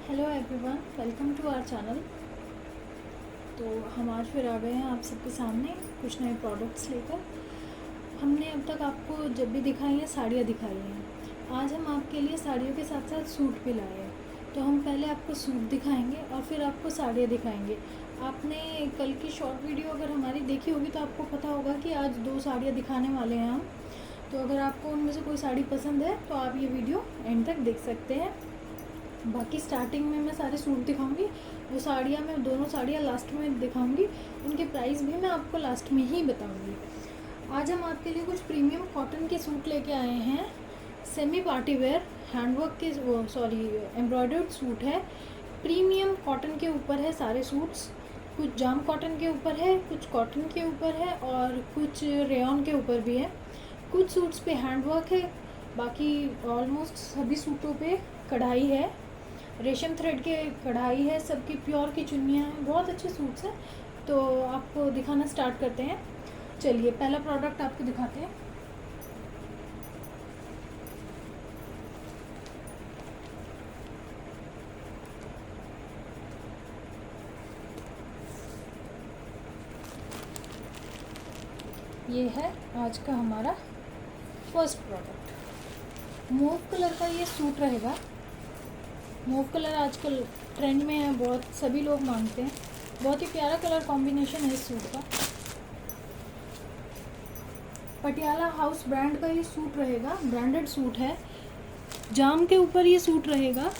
Hello everyone, welcome to our channel. तो हम आज फिर आ गए हैं आप सबके सामने कुछ नए प्रोडक्ट्स लेकर। हमने अब तक आपको जब भी दिखाई हैं साड़ियाँ दिखाई हैं। आज हम आपके लिए साड़ियों के साथ साथ सूट भी लाए हैं। तो हम पहले आपको सूट दिखाएंगे और फिर आपको साड़ियाँ दिखाएंगे। आपने कल की शॉर्ट वीडियो अगर हमारी देखी होगी तो आपको पता होगा कि आज 2 साड़ियाँ दिखाने वाले हैं हम। तो अगर आपको उनमें से कोई साड़ी पसंद है तो आप ये वीडियो एंड तक देख सकते हैं। बाकी स्टार्टिंग में मैं सारे सूट दिखाऊंगी, वो साड़ियाँ मैं दोनों साड़ियाँ लास्ट में दिखाऊंगी। उनके प्राइस भी मैं आपको लास्ट में ही बताऊंगी। आज हम आपके लिए कुछ प्रीमियम कॉटन के सूट लेके आए हैं। सेमी पार्टी वेयर हैंडवर्क के एम्ब्रॉयडर्ड सूट है। प्रीमियम कॉटन के ऊपर है सारे सूट्स। कुछ जाम कॉटन के ऊपर है, कुछ कॉटन के ऊपर है और कुछ रेयॉन के ऊपर भी है। कुछ सूट्स पे हैंडवर्क है, बाकी ऑलमोस्ट सभी सूटों पे कढ़ाई है, रेशम थ्रेड के कढ़ाई है, सबकी प्योर की चुन्नियाँ हैं। बहुत अच्छे सूट्स हैं। तो आपको दिखाना स्टार्ट करते हैं। चलिए पहला प्रोडक्ट आपको दिखाते हैं। ये है आज का हमारा फर्स्ट प्रोडक्ट। मूव कलर का ये सूट रहेगा। मूव कलर आजकल ट्रेंड में है, बहुत सभी लोग मांगते हैं। बहुत ही प्यारा कलर कॉम्बिनेशन है इस सूट का। पटियाला हाउस ब्रांड का ये सूट रहेगा, ब्रांडेड सूट है। जाम के ऊपर ये सूट रहेगा,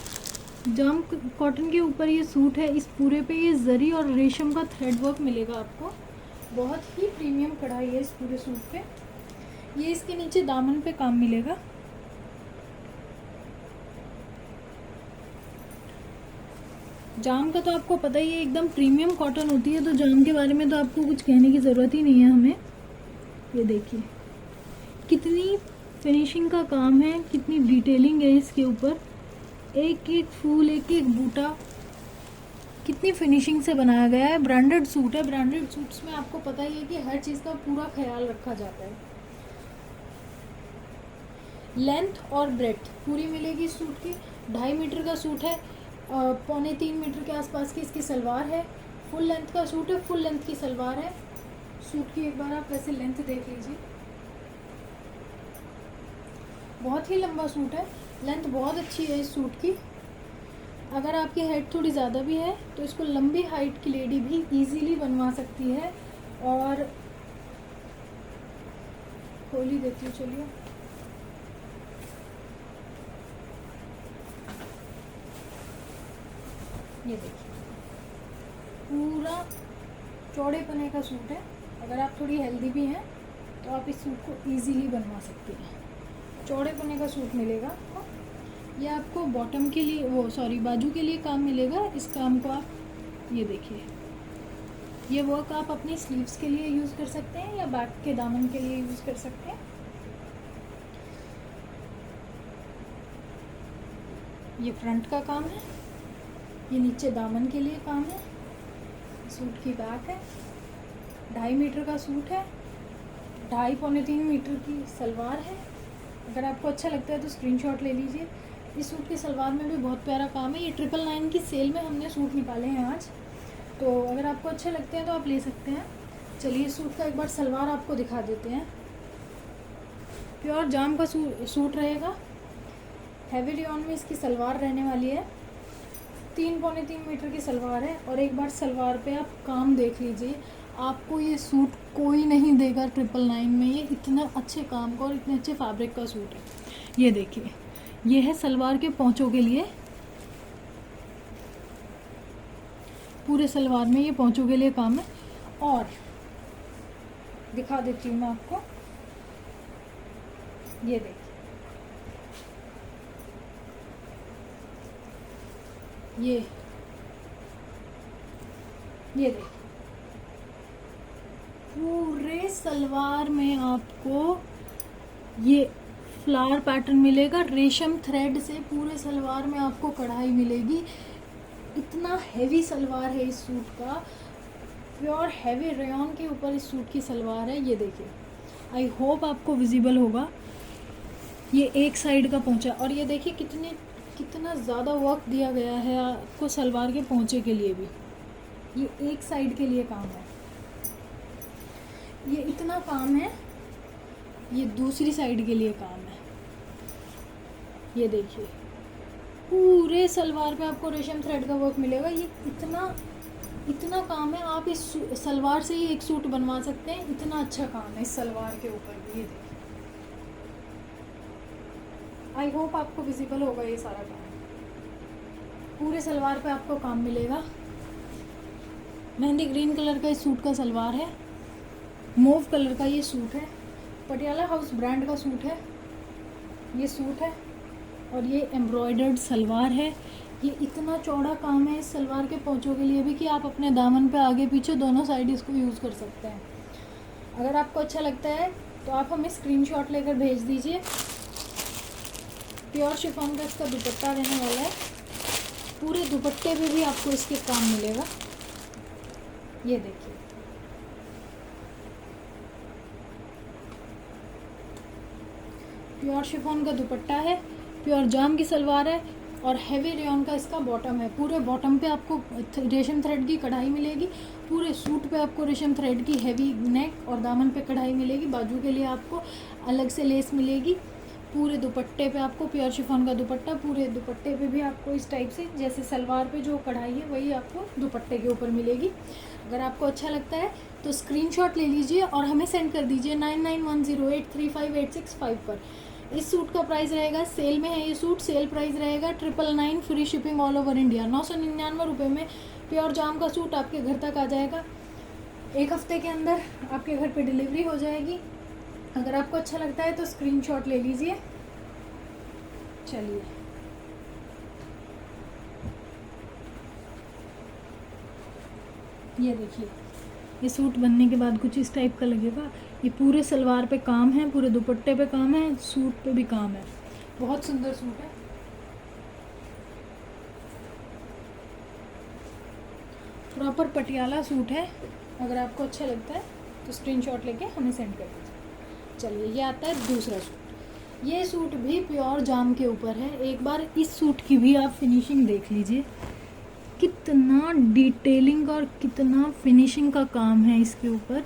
जाम कॉटन के ऊपर ये सूट है। इस पूरे पे ये जरी और रेशम का थ्रेड वर्क मिलेगा आपको। बहुत ही प्रीमियम कढ़ाई है इस पूरे सूट पे। ये इसके नीचे दामन पे काम मिलेगा। जाम का तो आपको पता ही है, एकदम प्रीमियम कॉटन होती है, तो जाम के बारे में तो आपको कुछ कहने की ज़रूरत ही नहीं है हमें। ये देखिए कितनी फिनिशिंग का काम है, कितनी डिटेलिंग है इसके ऊपर। एक एक फूल, एक एक बूटा कितनी फिनिशिंग से बनाया गया है। ब्रांडेड सूट है। ब्रांडेड सूट्स में आपको पता ही है कि हर चीज़ का पूरा ख्याल रखा जाता है। लेंथ और ब्रेड्थ पूरी मिलेगी इस सूट की। 2.5 मीटर का सूट है, 2.25 मीटर के आसपास की इसकी सलवार है। फुल लेंथ का सूट है, फुल लेंथ की सलवार है। सूट की एक बार आप वैसे लेंथ देख लीजिए, बहुत ही लंबा सूट है। लेंथ बहुत अच्छी है इस सूट की। अगर आपकी हाइट थोड़ी ज़्यादा भी है तो इसको लंबी हाइट की लेडी भी इजीली बनवा सकती है। और खोल ही देती हूँ, चलिए। ये देखिए पूरा चौड़े पने का सूट है। अगर आप थोड़ी हेल्दी भी हैं तो आप इस सूट को इजीली बनवा सकते हैं। चौड़े पने का सूट मिलेगा आपको। ये आपको बॉटम के लिए बाजू के लिए काम मिलेगा। इस काम को आप ये देखिए, ये वर्क आप अपनी स्लीव्स के लिए यूज़ कर सकते हैं या बैक के दामन के लिए यूज़ कर सकते हैं। ये फ्रंट का काम है, ये नीचे दामन के लिए काम है। सूट की बैक है। 2.5 मीटर का सूट है, 2.5-3 मीटर की सलवार है। अगर आपको अच्छा लगता है तो स्क्रीनशॉट ले लीजिए। इस सूट की सलवार में भी बहुत प्यारा काम है। ये 999 की सेल में हमने सूट निकाले हैं आज, तो अगर आपको अच्छे लगते हैं तो आप ले सकते हैं। चलिए इस सूट का एक बार सलवार आपको दिखा देते हैं। प्योर जाम का सूट रहेगा। हैवी रेयॉन में इसकी सलवार रहने वाली है। 3-3.25 मीटर की सलवार है। और एक बार सलवार पे आप काम देख लीजिए, आपको ये सूट कोई नहीं देगा 999 में। ये इतना अच्छे काम का और इतने अच्छे फैब्रिक का सूट है। ये देखिए, ये है सलवार के पोंचों के लिए। पूरे सलवार में ये पोंचों के लिए काम है। और दिखा देती हूँ मैं आपको, ये देखिए, ये देखिए पूरे सलवार में आपको ये फ्लावर पैटर्न मिलेगा। रेशम थ्रेड से पूरे सलवार में आपको कढ़ाई मिलेगी। इतना हैवी सलवार है इस सूट का। प्योर हैवी रेयॉन के ऊपर इस सूट की सलवार है। ये देखिए, आई होप आपको विजिबल होगा। ये एक साइड का पोंचा, और ये देखिए कितने कितना ज़्यादा वर्क दिया गया है आपको सलवार के पोंचे के लिए भी। ये एक साइड के लिए काम है, ये इतना काम है, ये दूसरी साइड के लिए काम है। ये देखिए पूरे सलवार पे आपको रेशम थ्रेड का वर्क मिलेगा। ये इतना काम है, आप इस सलवार से ही एक सूट बनवा सकते हैं। इतना अच्छा काम है इस सलवार के ऊपर भी। ये देखिए, आई होप आपको विजिबल होगा ये सारा काम। पूरे सलवार पे आपको काम मिलेगा। मेहंदी ग्रीन कलर का इस सूट का सलवार है, मूव कलर का ये सूट है, पटियाला हाउस ब्रांड का सूट है ये सूट है, और ये एम्ब्रॉयडर्ड सलवार है। ये इतना चौड़ा काम है इस सलवार के पोंचों के लिए भी कि आप अपने दामन पे आगे पीछे दोनों साइड इसको यूज़ कर सकते हैं। अगर आपको अच्छा लगता है तो आप हमें स्क्रीनशॉट लेकर भेज दीजिए। प्योर शिफॉन का इसका दुपट्टा रहने वाला है। पूरे दुपट्टे पे भी आपको इसके काम मिलेगा। ये देखिए, प्योर शिफॉन का दुपट्टा है, प्योर जाम की सलवार है, और हैवी रेयॉन का इसका बॉटम है। पूरे बॉटम पे आपको रेशम थ्रेड की कढ़ाई मिलेगी। पूरे सूट पे आपको रेशम थ्रेड की हैवी नेक और दामन पे कढ़ाई मिलेगी। बाजू के लिए आपको अलग से लेस मिलेगी। पूरे दुपट्टे पे आपको प्योर शिफॉन का दुपट्टा, पूरे दुपट्टे पे भी आपको इस टाइप से जैसे सलवार पे जो कढ़ाई है वही आपको दुपट्टे के ऊपर मिलेगी। अगर आपको अच्छा लगता है तो स्क्रीनशॉट ले लीजिए और हमें सेंड कर दीजिए 9910835865 पर। इस सूट का प्राइस रहेगा, सेल में है ये सूट, सेल प्राइस रहेगा 999, free shipping all over India. 999 रुपये में प्योर जाम का सूट आपके घर तक आ जाएगा। एक हफ्ते के अंदर आपके घर पे डिलीवरी हो जाएगी। अगर आपको अच्छा लगता है तो स्क्रीनशॉट ले लीजिए। चलिए, ये देखिए, ये सूट बनने के बाद कुछ इस टाइप का लगेगा। ये पूरे सलवार पे काम है, पूरे दुपट्टे पे काम है, सूट पे भी काम है। बहुत सुंदर सूट है। प्रॉपर पटियाला सूट है। अगर आपको अच्छा लगता है तो स्क्रीनशॉट लेके हमें सेंड कर दीजिए। चलिए, ये आता है दूसरा सूट। ये सूट भी प्योर जाम के ऊपर है। एक बार इस सूट की भी आप फिनिशिंग देख लीजिए, कितना डिटेलिंग और कितना फिनिशिंग का काम है इसके ऊपर।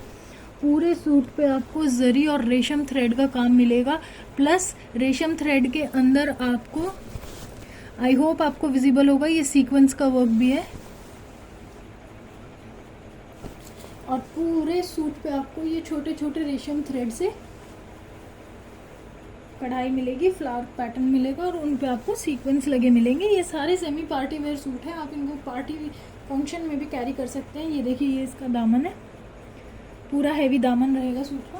पूरे सूट पे आपको जरी और रेशम थ्रेड का काम मिलेगा, प्लस रेशम थ्रेड के अंदर आपको, आई होप आपको विजिबल होगा, ये सीक्वेंस का वर्क भी है। और पूरे सूट पे आपको ये छोटे छोटे रेशम थ्रेड से कढ़ाई मिलेगी, फ्लावर पैटर्न मिलेगा, और उन पे आपको सीक्वेंस लगे मिलेंगे। ये सारे सेमी पार्टी वेयर सूट हैं, आप इनको पार्टी फंक्शन में भी कैरी कर सकते हैं। ये देखिए, ये इसका दामन है, पूरा हैवी दामन रहेगा सूट का।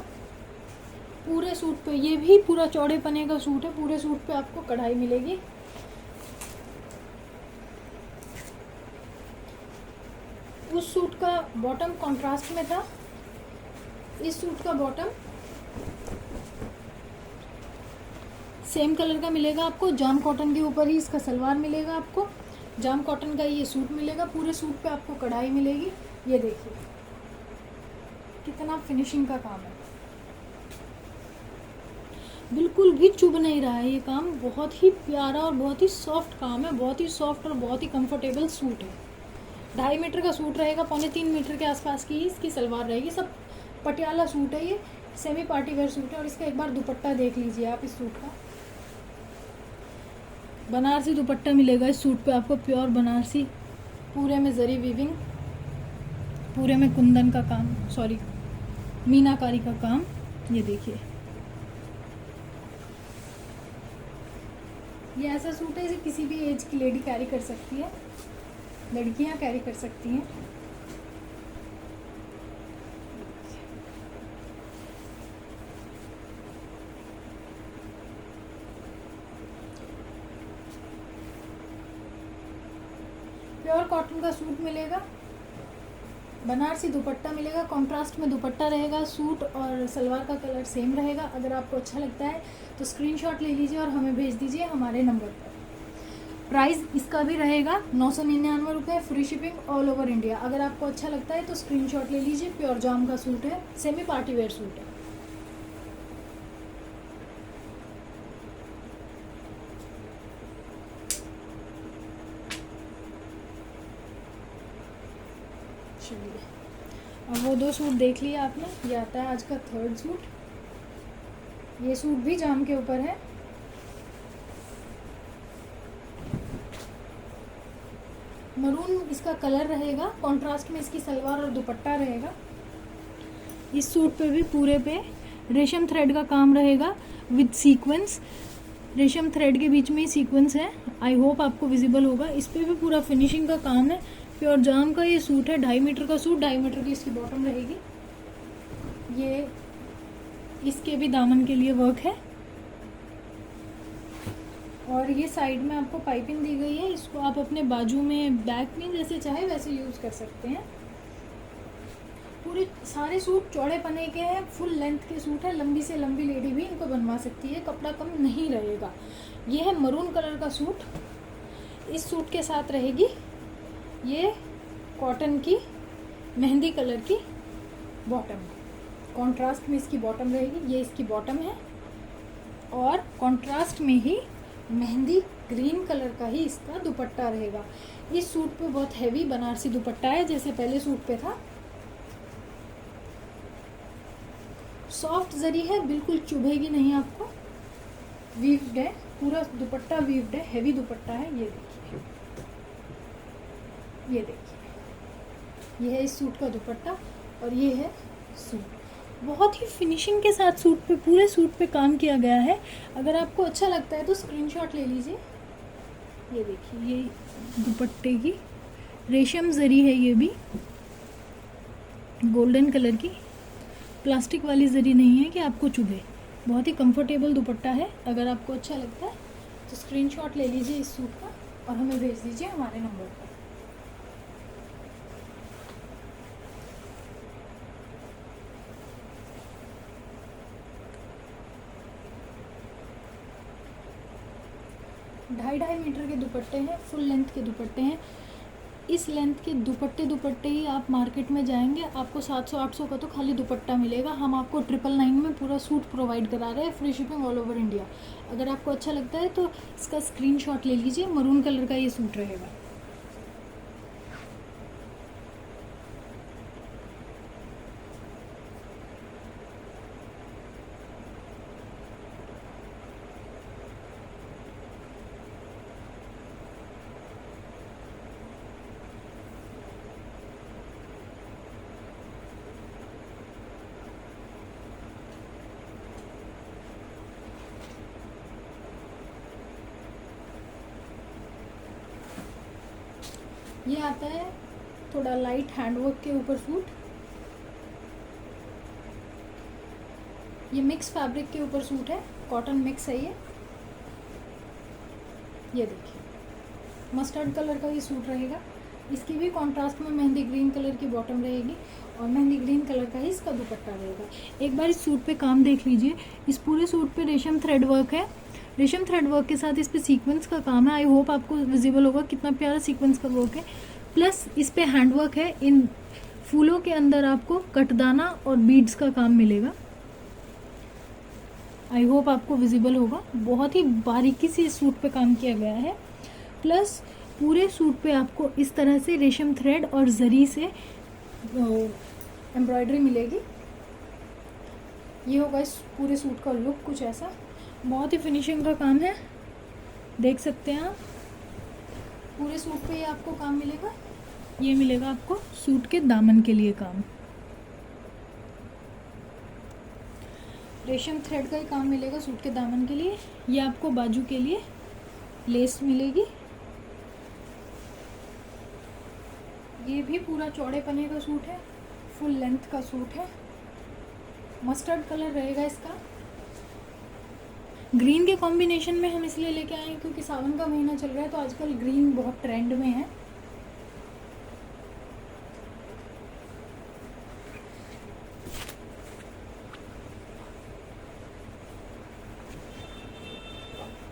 पूरे सूट पे, ये भी पूरा चौड़े पने का सूट है, पूरे सूट पे आपको कढ़ाई मिलेगी। उस सूट का बॉटम कॉन्ट्रास्ट में था, इस सूट का बॉटम सेम कलर का मिलेगा आपको। जाम कॉटन के ऊपर ही इसका सलवार मिलेगा आपको, जाम कॉटन का ये सूट मिलेगा। पूरे सूट पे आपको कढ़ाई मिलेगी। ये देखिए कितना फिनिशिंग का काम है, बिल्कुल भी चुभ नहीं रहा है ये काम। बहुत ही प्यारा और बहुत ही सॉफ्ट काम है, बहुत ही सॉफ्ट और बहुत ही कंफर्टेबल सूट है। 2.5 मीटर का सूट रहेगा, 2.25 मीटर के आसपास की इसकी सलवार रहेगी। सब पटियाला सूट है, ये सेमी पार्टी वेयर सूट है। और इसका एक बार दुपट्टा देख लीजिए आप इस सूट का। बनारसी दुपट्टा मिलेगा इस सूट पे आपको, प्योर बनारसी, पूरे में जरी वीविंग, पूरे में कुंदन का काम, सॉरी मीनाकारी का काम। ये देखिए, ये ऐसा सूट है इसे किसी भी एज की लेडी कैरी कर सकती है, लड़कियां कैरी कर सकती हैं। प्योर कॉटन का सूट मिलेगा, बनारसी दुपट्टा मिलेगा, कॉन्ट्रास्ट में दुपट्टा रहेगा, सूट और सलवार का कलर सेम रहेगा। अगर आपको अच्छा लगता है तो स्क्रीनशॉट ले लीजिए और हमें भेज दीजिए हमारे नंबर पर। प्राइस इसका भी रहेगा 999 रुपये, free shipping all over India. अगर आपको अच्छा लगता है तो स्क्रीनशॉट ले लीजिए। प्योर जाम का सूट है, सेमी पार्टी वेयर सूट है। चलिए, अब वो 2 सूट देख लिए आपने, ये आता है आज का 3rd सूट। ये सूट भी जाम के ऊपर है। मरून इसका कलर रहेगा, कॉन्ट्रास्ट में इसकी सलवार और दुपट्टा रहेगा। इस सूट पे भी पूरे पे रेशम थ्रेड का काम रहेगा विद सीक्वेंस। रेशम थ्रेड के बीच में ही सीक्वेंस है, आई होप आपको विजिबल होगा। इस पे भी पूरा फिनिशिंग का काम है। प्योर जाम का ये सूट है, 2.5 मीटर का सूट, 2.5 मीटर की इसकी बॉटम रहेगी। ये इसके भी दामन के लिए वर्क है और ये साइड में आपको पाइपिंग दी गई है। इसको आप अपने बाजू में, बैक में जैसे चाहे वैसे यूज़ कर सकते हैं। पूरे सारे सूट चौड़े पने के हैं, फुल लेंथ के सूट है। लंबी से लंबी लेडी भी इनको बनवा सकती है, कपड़ा कम नहीं रहेगा। ये है मरून कलर का सूट। इस सूट के साथ रहेगी ये कॉटन की मेहंदी कलर की बॉटम। कॉन्ट्रास्ट में इसकी बॉटम रहेगी, ये इसकी बॉटम है और कॉन्ट्रास्ट में ही मेहंदी ग्रीन कलर का ही इसका दुपट्टा रहेगा। इस सूट पे बहुत हैवी बनारसी दुपट्टा है, जैसे पहले सूट पे था। सॉफ्ट जरी है, बिल्कुल चुभेगी नहीं आपको। वीव्ड है, पूरा दुपट्टा वीव्ड है, हैवी दुपट्टा है। ये देखिए, ये देखिए, ये है इस सूट का दुपट्टा और ये है सूट। बहुत ही फिनिशिंग के साथ सूट पे, पूरे सूट पे काम किया गया है। अगर आपको अच्छा लगता है तो स्क्रीनशॉट ले लीजिए। ये देखिए, ये दुपट्टे की रेशम जरी है, ये भी गोल्डन कलर की, प्लास्टिक वाली जरी नहीं है कि आपको चुभे। बहुत ही कंफर्टेबल दुपट्टा है। अगर आपको अच्छा लगता है तो स्क्रीनशॉट ले लीजिए इस सूट का और हमें भेज दीजिए हमारे नंबर पर। ढाई मीटर के दुपट्टे हैं, फुल लेंथ के दुपट्टे हैं। इस लेंथ के दुपट्टे ही आप मार्केट में जाएंगे, आपको 700-800 का तो खाली दुपट्टा मिलेगा। हम आपको 999 में पूरा सूट प्रोवाइड करा रहे हैं, free shipping all over India. अगर आपको अच्छा लगता है तो इसका स्क्रीनशॉट ले लीजिए। मरून कलर का ये सूट रहेगा। ये आता है थोड़ा लाइट हैंडवर्क के ऊपर सूट। ये मिक्स फैब्रिक के ऊपर सूट है, कॉटन मिक्स है ये देखिए, मस्टर्ड कलर का ये सूट रहेगा। इसकी भी कॉन्ट्रास्ट में मेहंदी ग्रीन कलर की बॉटम रहेगी और मेहंदी ग्रीन कलर का ही इसका दुपट्टा रहेगा। एक बार इस सूट पे काम देख लीजिए। इस पूरे सूट पे रेशम थ्रेड वर्क है। रेशम थ्रेड वर्क के साथ इस पे सीक्वेंस का काम है। आई होप आपको विजिबल होगा कितना प्यारा सीक्वेंस का वर्क है। प्लस इस पे हैंड वर्क है। इन फूलों के अंदर आपको कटदाना और बीड्स का काम मिलेगा। आई होप आपको विजिबल होगा। बहुत ही बारीकी से इस सूट पे काम किया गया है। प्लस पूरे सूट पे आपको इस तरह से रेशम थ्रेड और जरी से एम्ब्रॉयडरी मिलेगी। ये होगा इस पूरे सूट का लुक कुछ ऐसा। बहुत ही फिनिशिंग का काम है, देख सकते हैं आप। पूरे सूट पे ये आपको काम मिलेगा। ये मिलेगा आपको सूट के दामन के लिए काम। रेशम थ्रेड का ही काम मिलेगा सूट के दामन के लिए। ये आपको बाजू के लिए लेस मिलेगी। ये भी पूरा चौड़े पने का सूट है, फुल लेंथ का सूट है। मस्टर्ड कलर रहेगा इसका। ग्रीन के कॉम्बिनेशन में हम इसलिए लेके आए हैं क्योंकि सावन का महीना चल रहा है, तो आजकल ग्रीन बहुत ट्रेंड में है।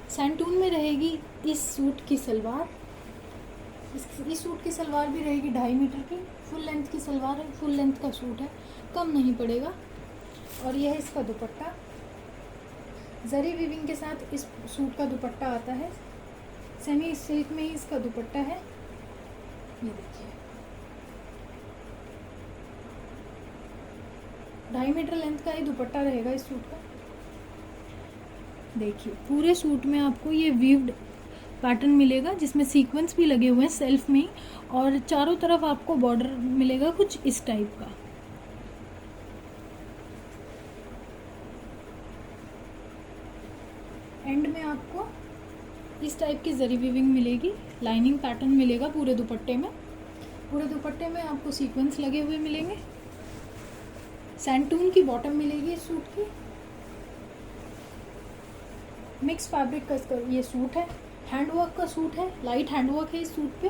सैंटून में रहेगी इस सूट की सलवार। इस सूट की सलवार भी रहेगी 2.5 मीटर की, फुल लेंथ की सलवार है, फुल लेंथ का सूट है, कम नहीं पड़ेगा। और यह है इसका दुपट्टा। जरी वीविंग के साथ इस सूट का दुपट्टा आता है। सेमी सिल्क में ही इसका दुपट्टा है। ये देखिए, 2.5 मीटर लेंथ का ही दुपट्टा रहेगा इस सूट का। देखिए पूरे सूट में आपको ये वीव्ड पैटर्न मिलेगा जिसमें सीक्वेंस भी लगे हुए हैं सेल्फ में ही, और चारों तरफ आपको बॉर्डर मिलेगा कुछ इस टाइप का। एंड में आपको इस टाइप की जरी वीविंग मिलेगी, लाइनिंग पैटर्न मिलेगा पूरे दुपट्टे में। पूरे दुपट्टे में आपको सीक्वेंस लगे हुए मिलेंगे। सैंटून की बॉटम मिलेगी इस सूट की। मिक्स फैब्रिक का इसका ये सूट है, हैंडवर्क का सूट है, लाइट हैंडवर्क है इस सूट पे।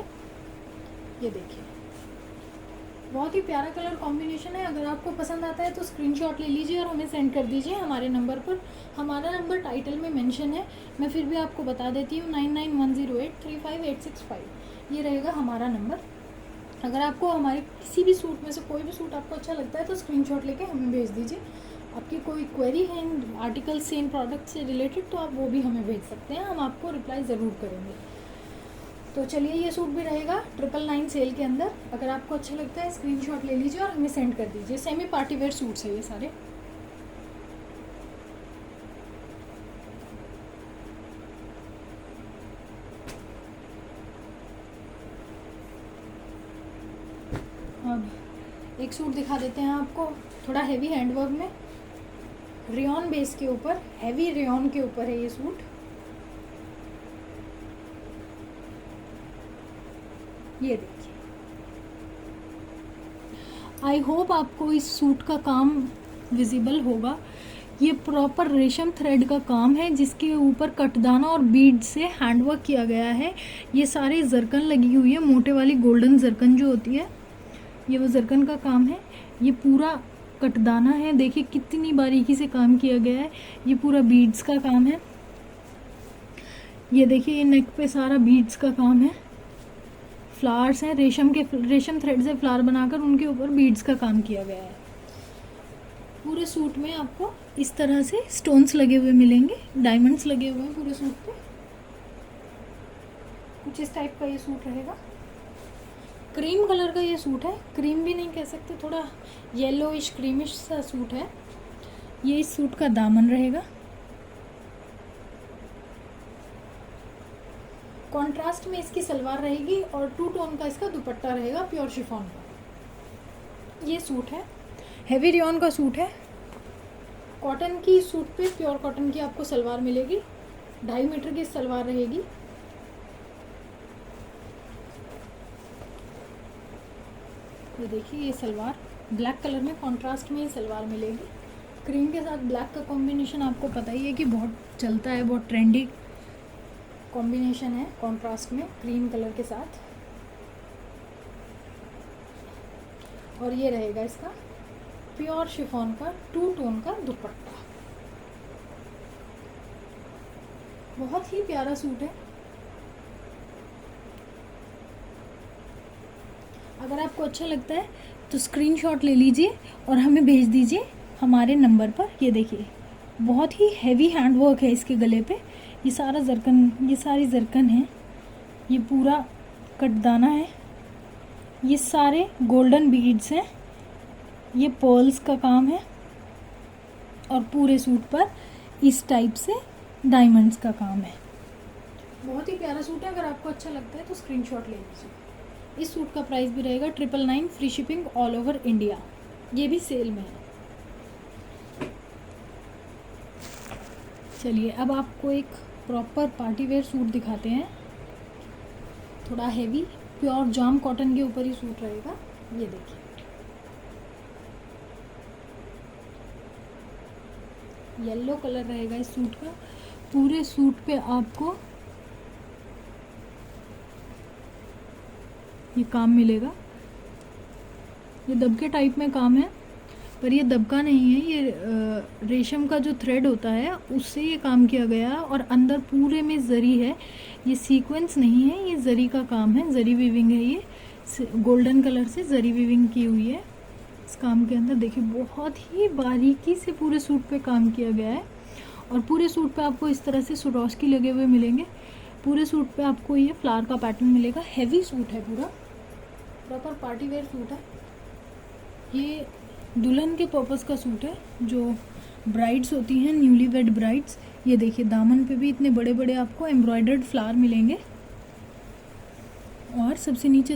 ये देखिए बहुत ही प्यारा कलर कॉम्बिनेशन है। अगर आपको पसंद आता है तो स्क्रीनशॉट ले लीजिए और हमें सेंड कर दीजिए हमारे नंबर पर। हमारा नंबर टाइटल में मेंशन है, मैं फिर भी आपको बता देती हूँ, 9910835865 ये रहेगा हमारा नंबर। अगर आपको हमारे किसी भी सूट में से कोई भी सूट आपको अच्छा लगता है तो स्क्रीनशॉट लेके हमें भेज दीजिए। आपकी कोई क्वेरी है इन आर्टिकल से, इन प्रोडक्ट से रिलेटेड, तो आप वो भी हमें भेज सकते हैं, हम आपको रिप्लाई ज़रूर करेंगे। तो चलिए ये सूट भी रहेगा 999 सेल के अंदर। अगर आपको अच्छा लगता है स्क्रीनशॉट ले लीजिए और हमें सेंड कर दीजिए। सेमी पार्टी वेयर सूट्स है ये सारे। अब एक सूट दिखा देते हैं आपको, थोड़ा हैवी हैंडवर्क में, रेयॉन बेस के ऊपर, हैवी रेयॉन के ऊपर है ये सूट। ये देखिए, आई होप आपको इस सूट का काम विजिबल होगा। ये प्रॉपर रेशम थ्रेड का काम है जिसके ऊपर कटदाना और बीड से हैंडवर्क किया गया है। ये सारे जरकन लगी हुई है, मोटे वाली गोल्डन जरकन जो होती है, ये वो जरकन का काम है। ये पूरा कटदाना है, देखिए कितनी बारीकी से काम किया गया है। ये पूरा बीड्स का काम है। ये देखिए ये नेक पे सारा बीड्स का काम है। फ्लावर्स हैं, रेशम थ्रेड से फ्लावर बनाकर उनके ऊपर बीड्स का काम किया गया है। पूरे सूट में आपको इस तरह से स्टोन्स लगे हुए मिलेंगे, डायमंड्स लगे हुए हैं पूरे सूट पे। कुछ इस टाइप का ये सूट रहेगा। क्रीम कलर का ये सूट है, क्रीम भी नहीं कह सकते, थोड़ा येलोइश क्रीमिश सा सूट है। ये इस सूट का दामन रहेगा। कॉन्ट्रास्ट में इसकी सलवार रहेगी और 2 टोन का इसका दुपट्टा रहेगा प्योर शिफॉन का। ये सूट है, हैवी रेयॉन का सूट है। कॉटन की सूट पे प्योर कॉटन की आपको सलवार मिलेगी, 2.5 मीटर की सलवार रहेगी। ये देखिए ये सलवार ब्लैक कलर में कॉन्ट्रास्ट में ये सलवार मिलेगी। क्रीम के साथ ब्लैक का कॉम्बिनेशन आपको पता ही है कि बहुत चलता है, बहुत ट्रेंडी कॉम्बिनेशन है कॉन्ट्रास्ट में क्रीम कलर के साथ। और ये रहेगा इसका प्योर शिफॉन का 2 टोन का दुपट्टा। बहुत ही प्यारा सूट है। अगर आपको अच्छा लगता है तो स्क्रीनशॉट ले लीजिए और हमें भेज दीजिए हमारे नंबर पर। ये देखिए बहुत ही हैवी हैंडवर्क है इसके गले पे। ये सारा जरकन, ये सारी जरकन है, ये पूरा कटदाना है, ये सारे गोल्डन बीड्स हैं, ये पर्ल्स का काम है और पूरे सूट पर इस टाइप से डायमंड्स का काम है। बहुत ही प्यारा सूट है। अगर आपको अच्छा लगता है तो स्क्रीनशॉट ले लीजिए। इस सूट का प्राइस भी रहेगा 999, free shipping all over India. ये भी सेल में है। चलिए अब आपको एक प्रॉपर पार्टी वेयर सूट दिखाते हैं, थोड़ा हैवी, प्योर जाम कॉटन के ऊपर ही सूट रहेगा। ये देखिए येलो कलर रहेगा इस सूट का। पूरे सूट पे आपको ये काम मिलेगा। ये दबके टाइप में काम है, पर ये दबका नहीं है, ये रेशम का जो थ्रेड होता है उससे ये काम किया गया है और अंदर पूरे में जरी है। ये सीक्वेंस नहीं है, ये जरी का काम है, जरी वीविंग है। ये गोल्डन कलर से जरी वीविंग की हुई है इस काम के अंदर। देखिए बहुत ही बारीकी से पूरे सूट पे काम किया गया है और पूरे सूट पे आपको इस तरह से सुरोस्की लगे हुए मिलेंगे। पूरे सूट पे आपको ये फ्लावर का पैटर्न मिलेगा। हैवी सूट है, पूरा प्रॉपर पार्टी वेयर सूट है। ये दुल्हन के पर्पस का सूट है, जो ब्राइड्स होती हैं, न्यूली वेड ब्राइड्स। ये देखिए दामन पे भी इतने बड़े बड़े आपको एम्ब्रॉयडर्ड फ्लावर मिलेंगे और सबसे नीचे